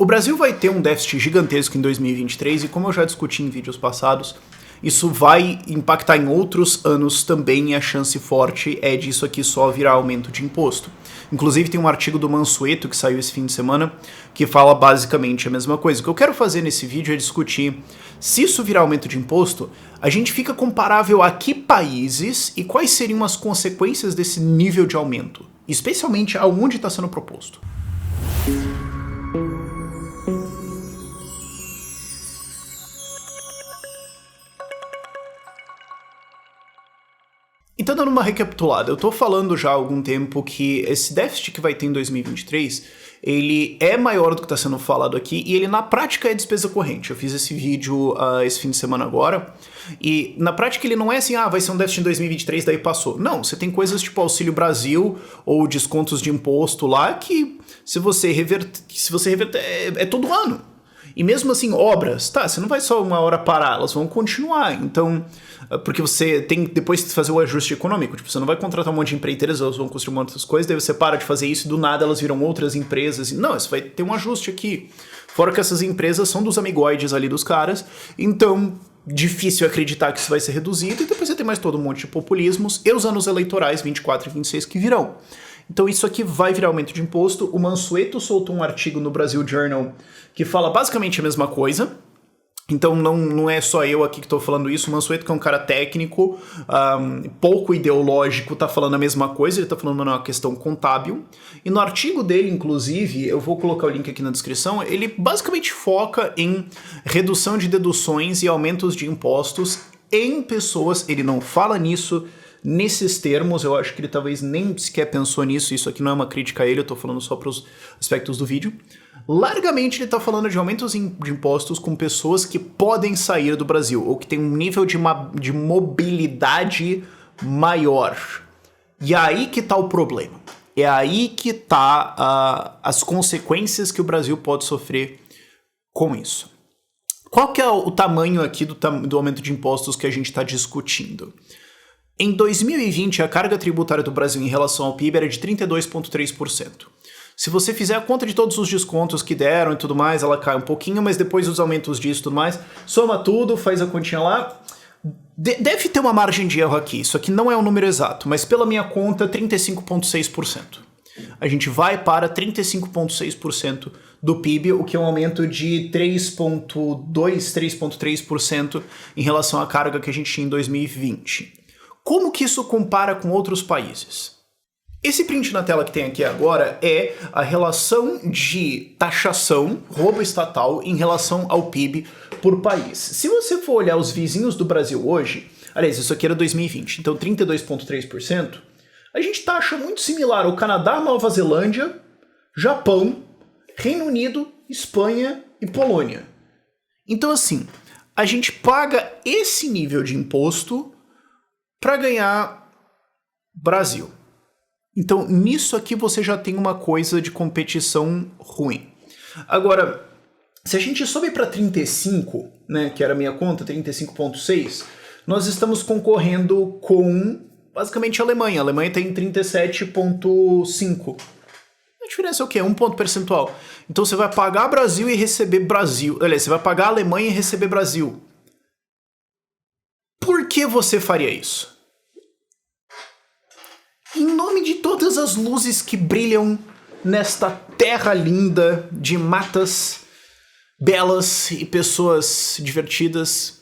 O Brasil vai ter um déficit gigantesco em 2023 e, como eu já discuti em vídeos passados, isso vai impactar em outros anos também e a chance forte é disso aqui só virar aumento de imposto. Inclusive tem um artigo do Mansueto que saiu esse fim de semana que fala basicamente a mesma coisa. O que eu quero fazer nesse vídeo é discutir se isso virar aumento de imposto, a gente fica comparável a que países e quais seriam as consequências desse nível de aumento, especialmente aonde está sendo proposto. Então, dando uma recapitulada, eu tô falando já há algum tempo que esse déficit que vai ter em 2023, ele é maior do que está sendo falado aqui e ele na prática é despesa corrente. Eu fiz esse vídeo esse fim de semana agora e na prática ele não é assim, vai ser um déficit em 2023, daí passou. Não, você tem coisas tipo Auxílio Brasil ou descontos de imposto lá que se você reverter é todo ano. E mesmo assim, obras, você não vai só uma hora parar, elas vão continuar. Então, porque você tem depois de fazer o ajuste econômico. Tipo, você não vai contratar um monte de empreiteiras, elas vão construir outras coisas, daí você para de fazer isso e do nada elas viram outras empresas. Não, isso vai ter um ajuste aqui. Fora que essas empresas são dos amigoides ali dos caras, então difícil acreditar que isso vai ser reduzido. E depois você tem mais todo um monte de populismos e os anos eleitorais 24 e 26 que virão. Então isso aqui vai virar aumento de imposto. O Mansueto soltou um artigo no Brasil Journal que fala basicamente a mesma coisa. Então não é só eu aqui que estou falando isso. O Mansueto, que é um cara técnico, pouco ideológico, está falando a mesma coisa. Ele está falando uma questão contábil. E no artigo dele, inclusive, eu vou colocar o link aqui na descrição, ele basicamente foca em redução de deduções e aumentos de impostos em pessoas. Ele não fala nisso nesses termos, eu acho que ele talvez nem sequer pensou nisso, isso aqui não é uma crítica a ele, eu tô falando só para os aspectos do vídeo. Largamente ele tá falando de aumentos de impostos com pessoas que podem sair do Brasil, ou que tem um nível de mobilidade maior. E é aí que tá o problema. É aí que tá as consequências que o Brasil pode sofrer com isso. Qual que é o tamanho aqui do aumento de impostos que a gente está discutindo? Em 2020, a carga tributária do Brasil em relação ao PIB era de 32,3%. Se você fizer a conta de todos os descontos que deram e tudo mais, ela cai um pouquinho, mas depois dos aumentos disso e tudo mais, soma tudo, faz a continha lá. Deve ter uma margem de erro aqui, isso aqui não é um número exato, mas pela minha conta, 35,6%. A gente vai para 35,6% do PIB, o que é um aumento de 3,3% em relação à carga que a gente tinha em 2020. Como que isso compara com outros países? Esse print na tela que tem aqui agora é a relação de taxação, roubo estatal, em relação ao PIB por país. Se você for olhar os vizinhos do Brasil hoje, aliás, isso aqui era 2020, então 32,3%, a gente taxa muito similar ao Canadá, Nova Zelândia, Japão, Reino Unido, Espanha e Polônia. Então assim, a gente paga esse nível de imposto para ganhar Brasil. Então, nisso aqui você já tem uma coisa de competição ruim. Agora, se a gente sobe para 35, né, que era a minha conta, 35,6, nós estamos concorrendo com, basicamente, a Alemanha. A Alemanha tem 37,5. A diferença é o quê? 1 ponto percentual. Então, você vai pagar Brasil e receber Brasil. Aliás, você vai pagar a Alemanha e receber Brasil. Por que você faria isso? Em nome de todas as luzes que brilham nesta terra linda de matas belas e pessoas divertidas,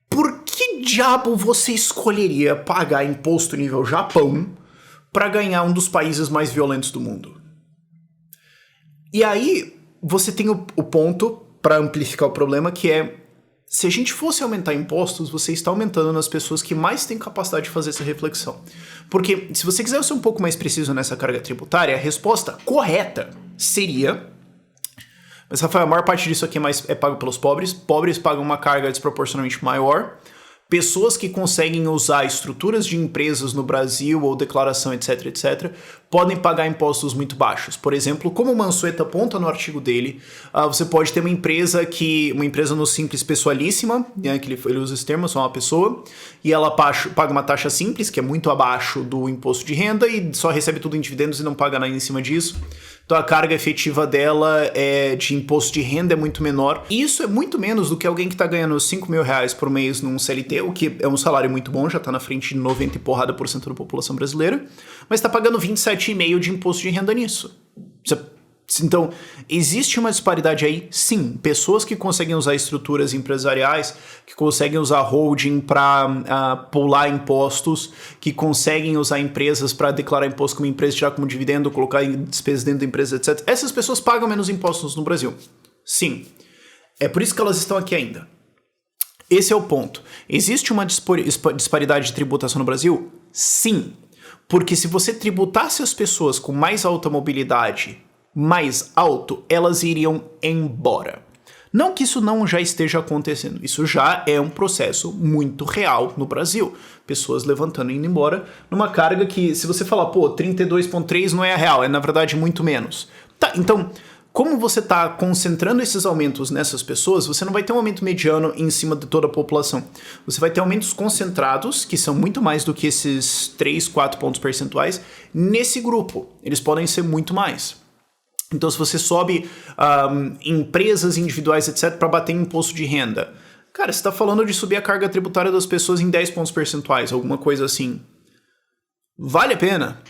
por que diabo você escolheria pagar imposto nível Japão para ganhar um dos países mais violentos do mundo? E aí você tem o ponto para amplificar o problema, que é: se a gente fosse aumentar impostos, você está aumentando nas pessoas que mais têm capacidade de fazer essa reflexão. Porque se você quiser ser um pouco mais preciso nessa carga tributária, a resposta correta seria... Mas, Rafael, a maior parte disso aqui é pago pelos pobres. Pobres pagam uma carga desproporcionalmente maior. Pessoas que conseguem usar estruturas de empresas no Brasil ou declaração, etc, etc, podem pagar impostos muito baixos. Por exemplo, como o Mansueto aponta no artigo dele, você pode ter uma empresa no Simples Pessoalíssima, né, que ele usa esse termo, só uma pessoa, e ela paga uma taxa simples, que é muito abaixo do imposto de renda, e só recebe tudo em dividendos e não paga nada em cima disso. Então a carga efetiva dela de imposto de renda é muito menor. E isso é muito menos do que alguém que está ganhando R$5.000 por mês num CLT, o que é um salário muito bom, já está na frente de 90 e porrada por cento da população brasileira, mas está pagando 27,5% de imposto de renda nisso. Então, existe uma disparidade aí, sim. Pessoas que conseguem usar estruturas empresariais, que conseguem usar holding para pular impostos, que conseguem usar empresas para declarar imposto como empresa, tirar como dividendo, colocar despesas dentro da empresa, etc. Essas pessoas pagam menos impostos no Brasil. Sim. É por isso que elas estão aqui ainda. Esse é o ponto. Existe uma disparidade de tributação no Brasil? Sim. Porque se você tributasse as pessoas com mais alta mobilidade mais alto, elas iriam embora. Não que isso não já esteja acontecendo, isso já é um processo muito real no Brasil. Pessoas levantando e indo embora numa carga que, se você falar, 32,3 não é a real, é na verdade muito menos. Tá, então, como você está concentrando esses aumentos nessas pessoas, você não vai ter um aumento mediano em cima de toda a população. Você vai ter aumentos concentrados, que são muito mais do que esses 3, 4 pontos percentuais, nesse grupo. Eles podem ser muito mais. Então, se você sobe empresas individuais, etc., para bater em imposto de renda, cara, você está falando de subir a carga tributária das pessoas em 10 pontos percentuais, alguma coisa assim. Vale a pena?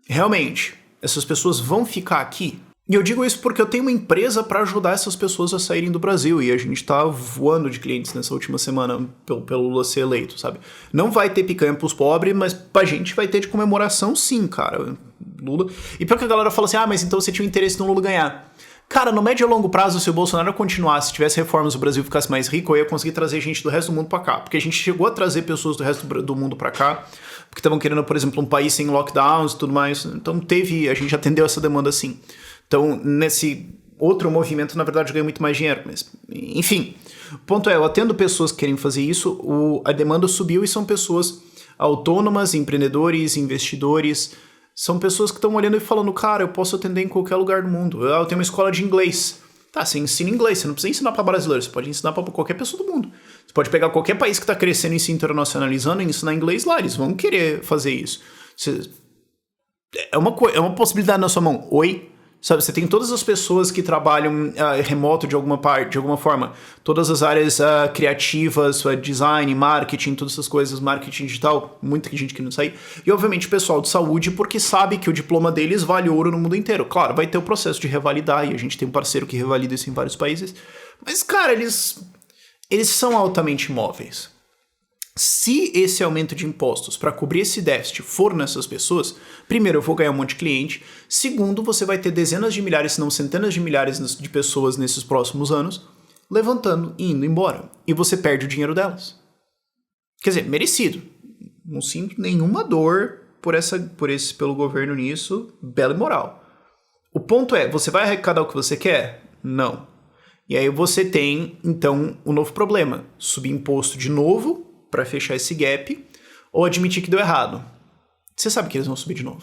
Realmente, essas pessoas vão ficar aqui? E eu digo isso porque eu tenho uma empresa para ajudar essas pessoas a saírem do Brasil, e a gente está voando de clientes nessa última semana pelo Lula ser eleito, sabe? Não vai ter picanha pros pobres, mas pra gente vai ter de comemoração sim, cara. Lula. E pior que a galera fala assim, mas então você tinha um interesse no Lula ganhar. Cara, no médio e longo prazo, se o Bolsonaro continuasse, se tivesse reformas, o Brasil ficasse mais rico, eu ia conseguir trazer gente do resto do mundo pra cá. Porque a gente chegou a trazer pessoas do resto do mundo pra cá, porque estavam querendo, por exemplo, um país sem lockdowns e tudo mais. Então a gente atendeu essa demanda sim. Então, nesse outro movimento, na verdade, ganha muito mais dinheiro. Mas, enfim, o ponto é, eu atendo pessoas que querem fazer isso, a demanda subiu e são pessoas autônomas, empreendedores, investidores. São pessoas que estão olhando e falando, cara, eu posso atender em qualquer lugar do mundo. Eu tenho uma escola de inglês. Tá, você ensina inglês, você não precisa ensinar para brasileiro, você pode ensinar para qualquer pessoa do mundo. Você pode pegar qualquer país que está crescendo e se internacionalizando e ensinar inglês lá, eles vão querer fazer isso. É uma possibilidade na sua mão. Oi? Sabe, você tem todas as pessoas que trabalham remoto de alguma forma, todas as áreas criativas, design, marketing, todas essas coisas, marketing digital, muita gente que não sai, e obviamente o pessoal de saúde, porque sabe que o diploma deles vale ouro no mundo inteiro. Claro, vai ter o processo de revalidar, e a gente tem um parceiro que revalida isso em vários países, mas, cara, eles são altamente imóveis. Se esse aumento de impostos para cobrir esse déficit for nessas pessoas, primeiro, eu vou ganhar um monte de cliente. Segundo, você vai ter dezenas de milhares, se não centenas de milhares de pessoas nesses próximos anos levantando e indo embora. E você perde o dinheiro delas. Quer dizer, merecido. Não sinto nenhuma dor pelo governo nisso, bela e moral. O ponto é, você vai arrecadar o que você quer? Não. E aí você tem, então, um novo problema. Subir imposto de novo para fechar esse gap, ou admitir que deu errado. Você sabe que eles vão subir de novo.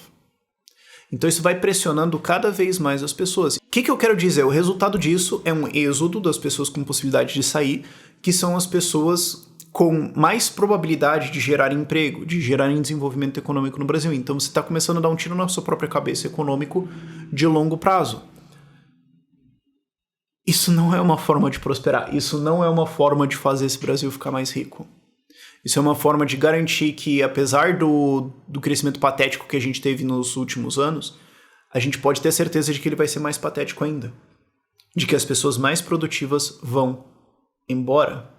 Então isso vai pressionando cada vez mais as pessoas. O que eu quero dizer? O resultado disso é um êxodo das pessoas com possibilidade de sair, que são as pessoas com mais probabilidade de gerar emprego, de gerar desenvolvimento econômico no Brasil. Então você está começando a dar um tiro na sua própria cabeça econômico de longo prazo. Isso não é uma forma de prosperar. Isso não é uma forma de fazer esse Brasil ficar mais rico. Isso é uma forma de garantir que, apesar do crescimento patético que a gente teve nos últimos anos, a gente pode ter certeza de que ele vai ser mais patético ainda. De que as pessoas mais produtivas vão embora.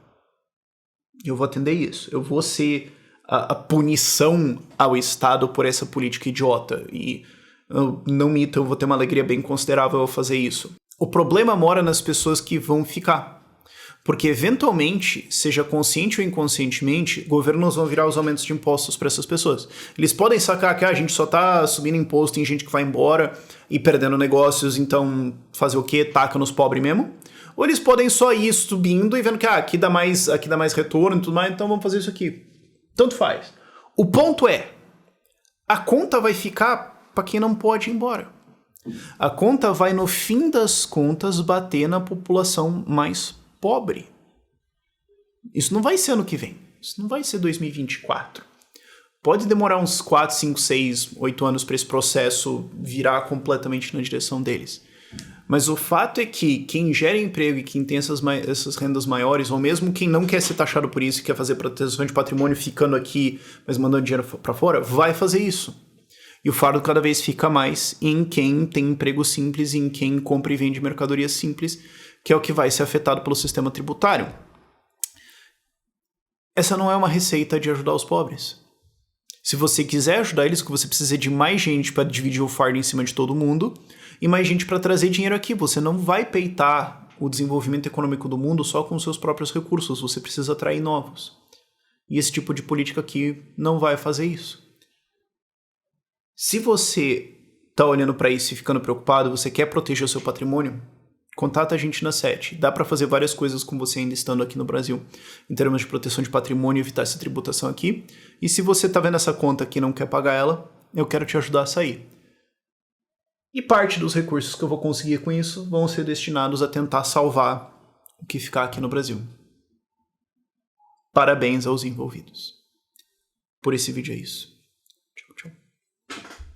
E eu vou atender isso. Eu vou ser a punição ao Estado por essa política idiota. E não mito, eu vou ter uma alegria bem considerável ao fazer isso. O problema mora nas pessoas que vão ficar. Porque, eventualmente, seja consciente ou inconscientemente, governos vão virar os aumentos de impostos para essas pessoas. Eles podem sacar que a gente só tá subindo imposto em gente que vai embora e perdendo negócios, então fazer o quê? Taca nos pobres mesmo? Ou eles podem só ir subindo e vendo que aqui dá mais retorno e tudo mais, então vamos fazer isso aqui. Tanto faz. O ponto é, a conta vai ficar para quem não pode ir embora. A conta vai, no fim das contas, bater na população mais pobre. Isso não vai ser ano que vem. Isso não vai ser 2024. Pode demorar uns 4, 5, 6, 8 anos para esse processo virar completamente na direção deles. Mas o fato é que quem gera emprego e quem tem essas rendas maiores, ou mesmo quem não quer ser taxado por isso e quer fazer proteção de patrimônio ficando aqui, mas mandando dinheiro para fora, vai fazer isso. E o fardo cada vez fica mais em quem tem emprego simples e em quem compra e vende mercadorias simples, que é o que vai ser afetado pelo sistema tributário. Essa não é uma receita de ajudar os pobres. Se você quiser ajudar eles, você precisa de mais gente para dividir o fardo em cima de todo mundo e mais gente para trazer dinheiro aqui. Você não vai peitar o desenvolvimento econômico do mundo só com seus próprios recursos. Você precisa atrair novos. E esse tipo de política aqui não vai fazer isso. Se você está olhando para isso e ficando preocupado, você quer proteger o seu patrimônio, contata a gente na SET. Dá para fazer várias coisas com você ainda estando aqui no Brasil, em termos de proteção de patrimônio e evitar essa tributação aqui. E se você está vendo essa conta aqui e não quer pagar ela, eu quero te ajudar a sair. E parte dos recursos que eu vou conseguir com isso vão ser destinados a tentar salvar o que ficar aqui no Brasil. Parabéns aos envolvidos. Por esse vídeo é isso.